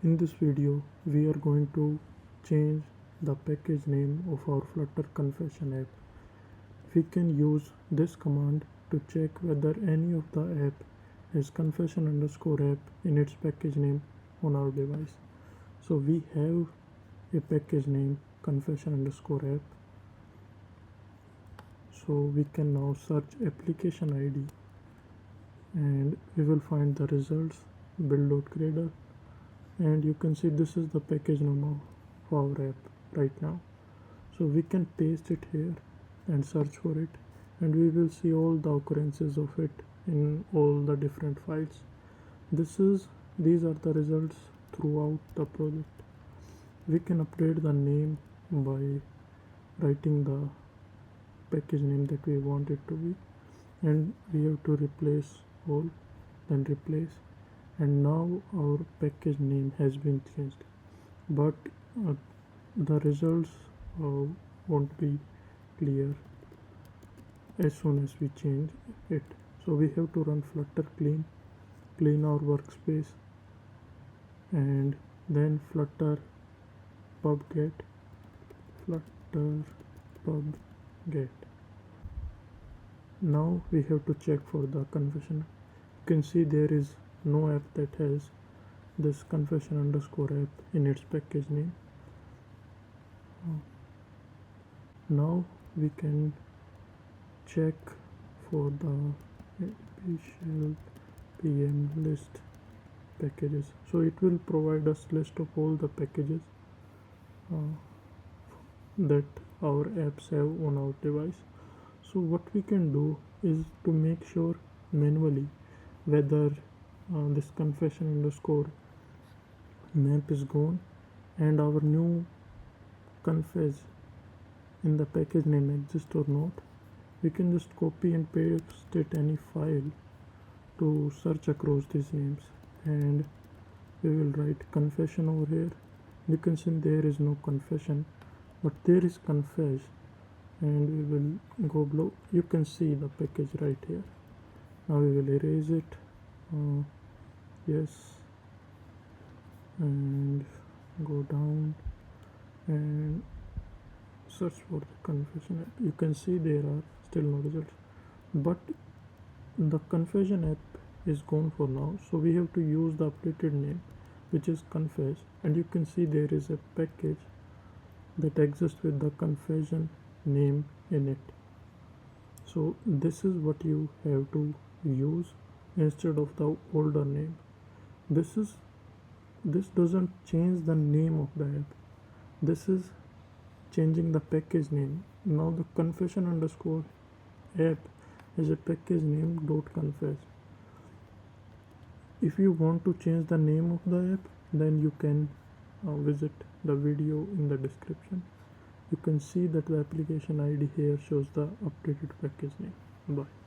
In this video, we are going to change the package name of our Flutter confession app. We can use this command to check whether any of the app has confession underscore app in its package name on our device. So we have a package name confession underscore app. So we can now search application ID and we will find the results build.gradle, and you can see this is the package name of our app right now. So we can paste it here and search for it, and we will see all the occurrences of it in all the different files. These are the results throughout the project. We can update the name by writing the package name that we want it to be, and we have to replace all, then replace, and now our package name has been changed, but the results won't be clear as soon as we change it. So we have to run flutter clean our workspace, and then flutter pub get. Now we have to check for the confession. You can see there is no app that has this confession underscore app in its package name. Now we can check for the shell pm list packages. So it will provide us list of all the packages that our apps have on our device. So what we can do is to make sure manually whether this confession underscore map is gone and our new confess in the package name exists or not. We can just copy and paste it any file to search across these names, and we will write confession over here. You can see there is no confession, but there is confess, and we will go below. You can see the package right here. Now we will erase it. Yes, and go down and search for the confession app. You can see there are still no results, but the confession app is gone for now, so we have to use the updated name, which is confess, and you can see there is a package that exists with the confession name in it. So this is what you have to use instead of the older name. This doesn't change the name of the app. This is changing the package name. Now the confession underscore app is a package name .confess. If you want to change the name of the app, then you can visit the video in the description. You can see that the application ID here shows the updated package name. Bye.